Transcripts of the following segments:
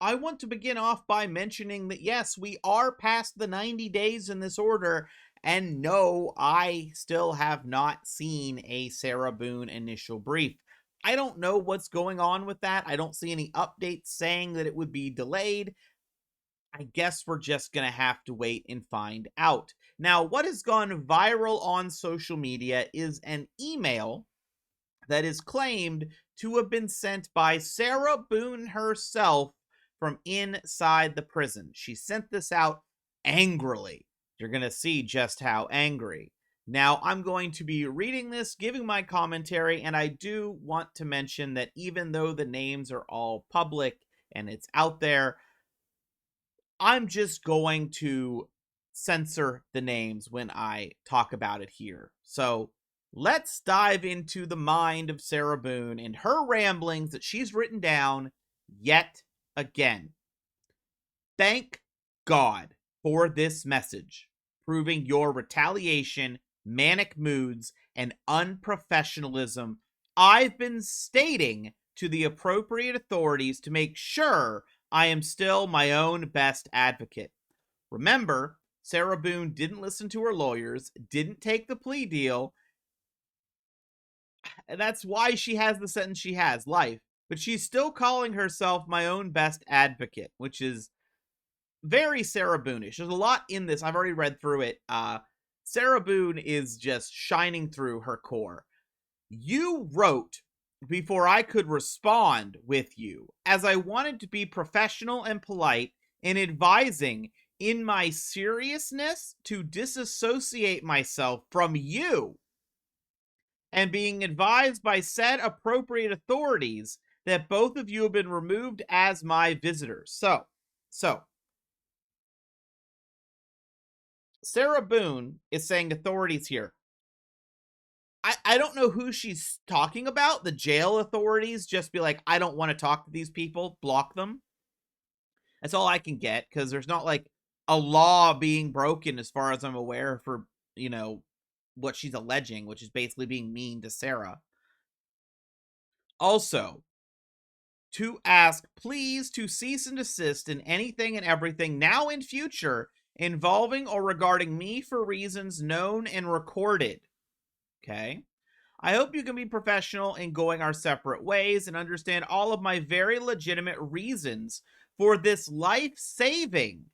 I want to begin off by mentioning that yes, we are past the 90 days in this order, and no, I still have not seen a Sarah Boone initial brief. I don't know what's going on with that. I don't see any updates saying that it would be delayed. I guess we're just going to have to wait and find out. Now, what has gone viral on social media is an email that is claimed to have been sent by Sarah Boone herself from inside the prison. She sent this out angrily. You're going to see just how angry. Now, I'm going to be reading this, giving my commentary, and I do want to mention that even though the names are all public and it's out there, I'm just going to censor the names when I talk about it here. So let's dive into the mind of Sarah Boone and her ramblings that she's written down yet again. Thank God for this message, proving your retaliation, manic moods, and unprofessionalism. I've been stating to the appropriate authorities to make sure I am still my own best advocate. Remember, Sarah Boone didn't listen to her lawyers, didn't take the plea deal, and that's why she has the sentence she has, life. But she's still calling herself my own best advocate, which is very Sarah Boone-ish. There's a lot in this. I've already read through it. Sarah Boone is just shining through her core. You wrote before I could respond with you, as I wanted to be professional and polite in advising in my seriousness to disassociate myself from you and being advised by said appropriate authorities that both of you have been removed as my visitors. So Sarah Boone is saying authorities here. I don't know who she's talking about. The jail authorities just be like, I don't want to talk to these people, block them. That's all I can get, because there's not like a law being broken as far as I'm aware for, what she's alleging, which is basically being mean to Sarah. Also, to ask, please, to cease and desist in anything and everything now and future involving or regarding me for reasons known and recorded. Okay? I hope you can be professional in going our separate ways and understand all of my very legitimate reasons for this life-saving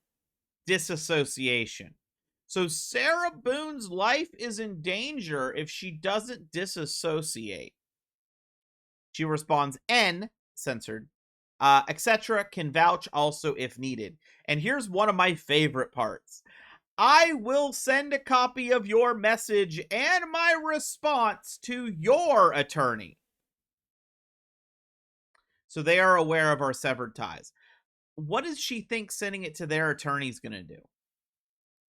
disassociation. So Sarah Boone's life is in danger if she doesn't disassociate. She responds, N, censored, etc. can vouch also if needed. And here's one of my favorite parts. I will send a copy of your message and my response to your attorney. So they are aware of our severed ties. What does she think sending it to their attorney is going to do?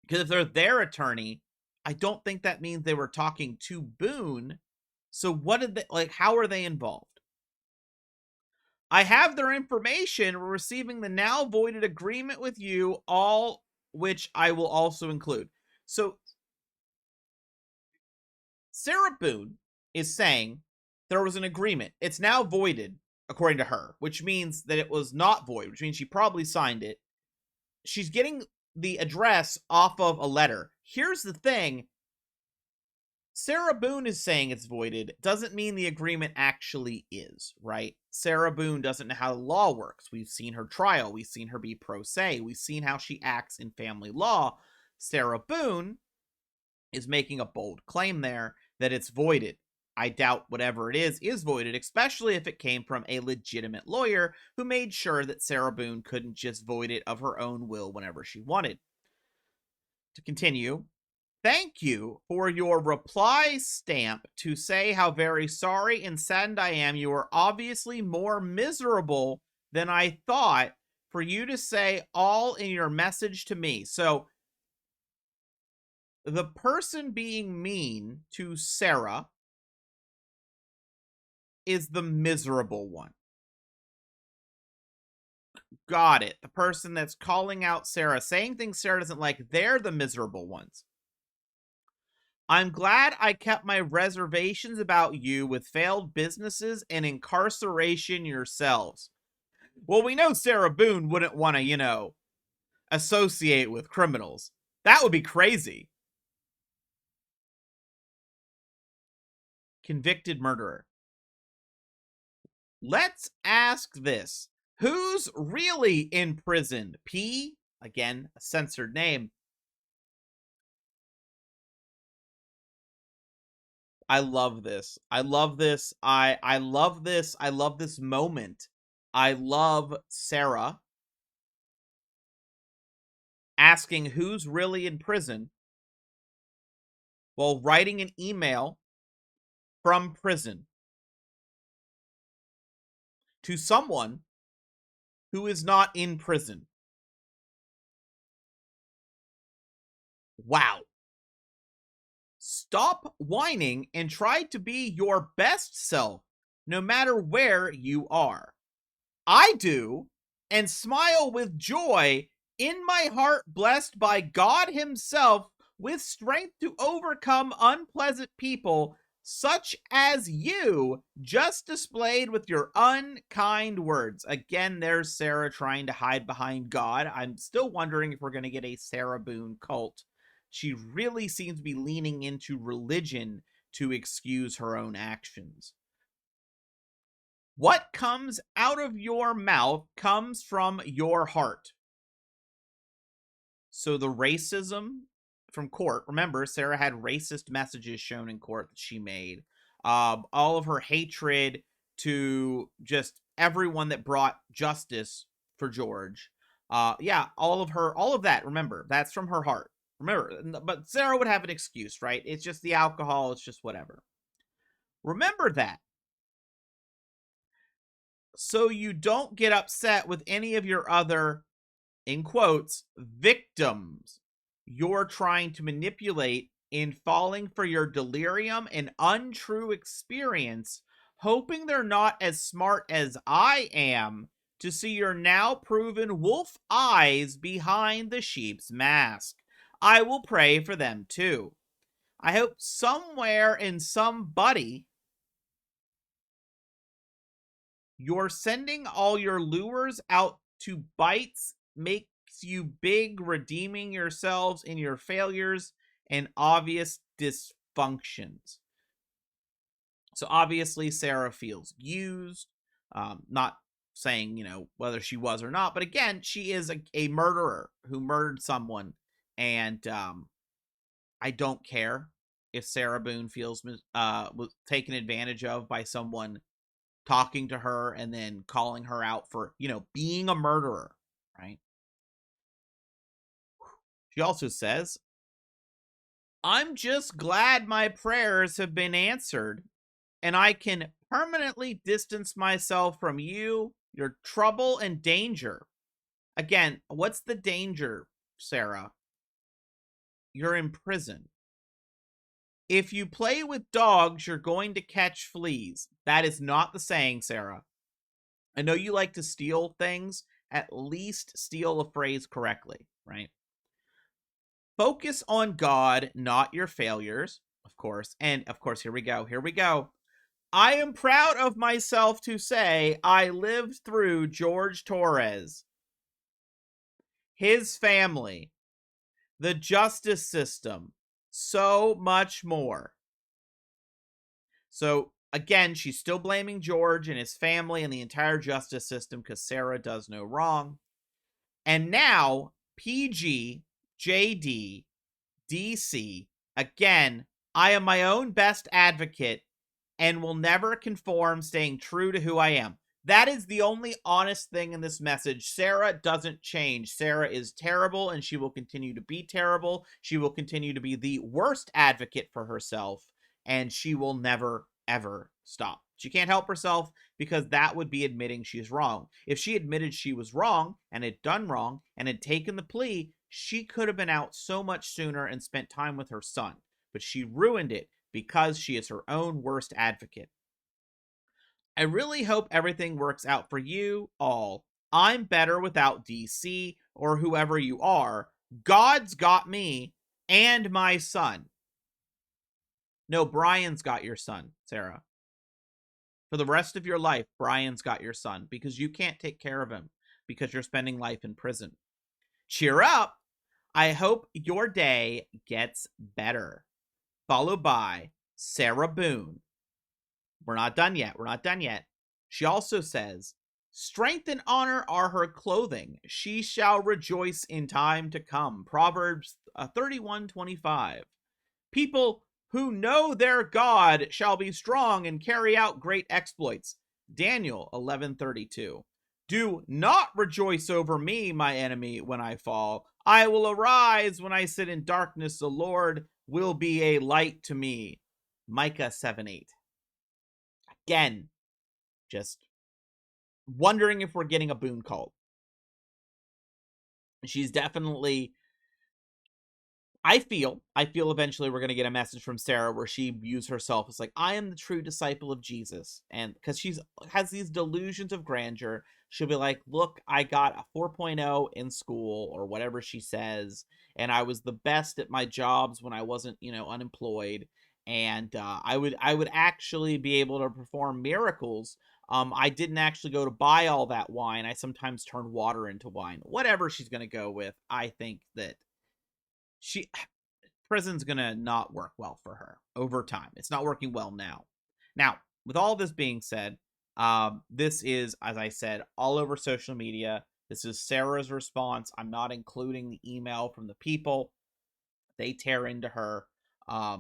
Because if they're their attorney, I don't think that means they were talking to Boone. So what did they, how are they involved? I have their information. We're receiving the now voided agreement with you, all which I will also include. So Sarah Boone is saying there was an agreement. It's now voided, according to her, which means that it was not void, which means she probably signed it. She's getting the address off of a letter. Here's the thing. Sarah Boone is saying it's voided doesn't mean the agreement actually is, right? Sarah Boone doesn't know how the law works. We've seen her trial. We've seen her be pro se. We've seen how she acts in family law. Sarah Boone is making a bold claim there that it's voided. I doubt whatever it is voided, especially if it came from a legitimate lawyer who made sure that Sarah Boone couldn't just void it of her own will whenever she wanted. To continue, thank you for your reply stamp to say how very sorry and saddened I am. You are obviously more miserable than I thought for you to say all in your message to me. So the person being mean to Sarah is the miserable one. Got it. The person that's calling out Sarah, saying things Sarah doesn't like, they're the miserable ones. I'm glad I kept my reservations about you with failed businesses and incarceration yourselves. Well, we know Sarah Boone wouldn't want to, associate with criminals. That would be crazy. Convicted murderer. Let's ask this. Who's really in prison? P, again, a censored name. I love this. I love this. I love this. I love this moment. I love Sarah asking who's really in prison while writing an email from prison to someone who is not in prison. Wow. Stop whining and try to be your best self, no matter where you are. I do, and smile with joy in my heart, blessed by God Himself with strength to overcome unpleasant people such as you just displayed with your unkind words. Again, there's Sarah trying to hide behind God. I'm still wondering if we're going to get a Sarah Boone cult. She really seems to be leaning into religion to excuse her own actions. What comes out of your mouth comes from your heart. So the racism from court, remember, Sarah had racist messages shown in court that she made. All of her hatred to just everyone that brought justice for George. Yeah, all of that, remember, that's from her heart. Remember, but Sarah would have an excuse, right? It's just the alcohol, it's just whatever. Remember that. So you don't get upset with any of your other, in quotes, victims you're trying to manipulate in falling for your delirium and untrue experience, hoping they're not as smart as I am to see your now proven wolf eyes behind the sheep's mask. I will pray for them too. I hope somewhere in somebody you're sending all your lures out to bites makes you big, redeeming yourselves in your failures and obvious dysfunctions. So obviously, Sarah feels used. Not saying, whether she was or not, but again, she is a murderer who murdered someone. And I don't care if Sarah Boone feels was taken advantage of by someone talking to her and then calling her out for, being a murderer, right? She also says, I'm just glad my prayers have been answered and I can permanently distance myself from you, your trouble and danger. Again, what's the danger, Sarah? You're in prison. If you play with dogs, you're going to catch fleas. That is not the saying, Sarah. I know you like to steal things. At least steal a phrase correctly, right? Focus on God, not your failures, of course. And of course, here we go. Here we go. I am proud of myself to say I lived through George Torres, his family, the justice system, so much more. So again, she's still blaming George and his family and the entire justice system because Sarah does no wrong. And now, PG, JD, DC, again, I am my own best advocate and will never conform, staying true to who I am. That is the only honest thing in this message. Sarah doesn't change. Sarah is terrible and she will continue to be terrible. She will continue to be the worst advocate for herself and she will never, ever stop. She can't help herself because that would be admitting she's wrong. If she admitted she was wrong and had done wrong and had taken the plea, she could have been out so much sooner and spent time with her son. But she ruined it because she is her own worst advocate. I really hope everything works out for you all. I'm better without DC or whoever you are. God's got me and my son. No, Brian's got your son, Sarah. For the rest of your life, Brian's got your son because you can't take care of him because you're spending life in prison. Cheer up. I hope your day gets better. Followed by Sarah Boone. We're not done yet. We're not done yet. She also says, strength and honor are her clothing. She shall rejoice in time to come. Proverbs 31:25. People who know their God shall be strong and carry out great exploits. Daniel 11:32. Do not rejoice over me, my enemy, when I fall. I will arise when I sit in darkness. The Lord will be a light to me. Micah 7:8. Again, just wondering if we're getting a Boone cult. She's definitely, I feel eventually we're going to get a message from Sarah where she views herself as like, I am the true disciple of Jesus. And because she's has these delusions of grandeur, she'll be like, look, I got a 4.0 in school or whatever she says. And I was the best at my jobs when I wasn't, unemployed. And I would actually be able to perform miracles. I didn't actually go to buy all that wine. I sometimes turn water into wine. Whatever she's going to go with, I think that she prison's gonna not work well for her over time. It's not working well now. Now, with all this being said, this is, as I said, all over social media. This is Sarah's response. I'm not including the email from the people. They tear into her. How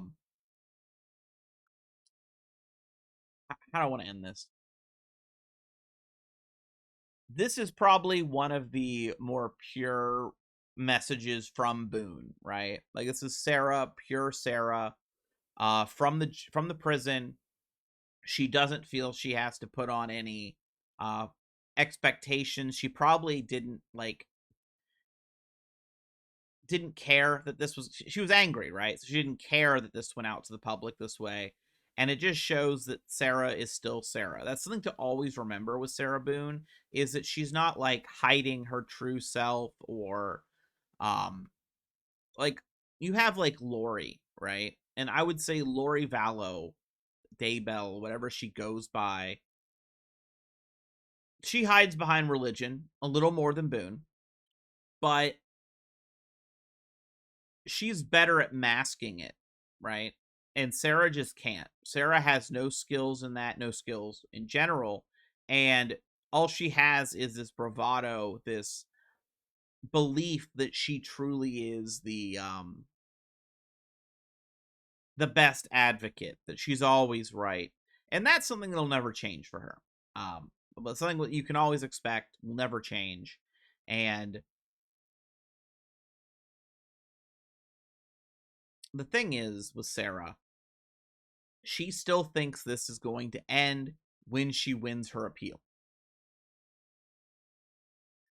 do I want to end this? This is probably one of the more pure messages from Boone, right? Like, this is Sarah, pure Sarah, from the prison. She doesn't feel she has to put on any uh expectations. She probably didn't care that this was, she was angry, right? So she didn't care that this went out to the public this way. And it just shows that Sarah is still Sarah. That's something to always remember with Sarah Boone, is that she's not like hiding her true self, or um like, you have like Lori, right? And I would say Lori Vallow, Daybell, whatever she goes by, she hides behind religion a little more than Boone, but she's better at masking it, right? And Sarah just can't. Sarah has no skills in that, no skills in general, and all she has is this bravado, this belief that she truly is the best advocate, that she's always right. And that's something that'll never change for her. But something that you can always expect will never change. And the thing is with Sarah, she still thinks this is going to end when she wins her appeal.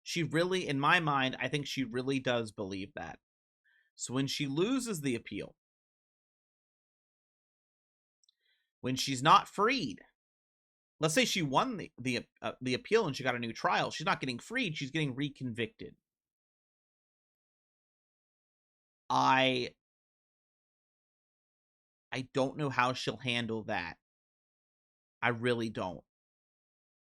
She really, in my mind, I think she really does believe that. So when she loses the appeal, when she's not freed, let's say she won the appeal and she got a new trial, she's not getting freed, she's getting reconvicted. I don't know how she'll handle that. I really don't.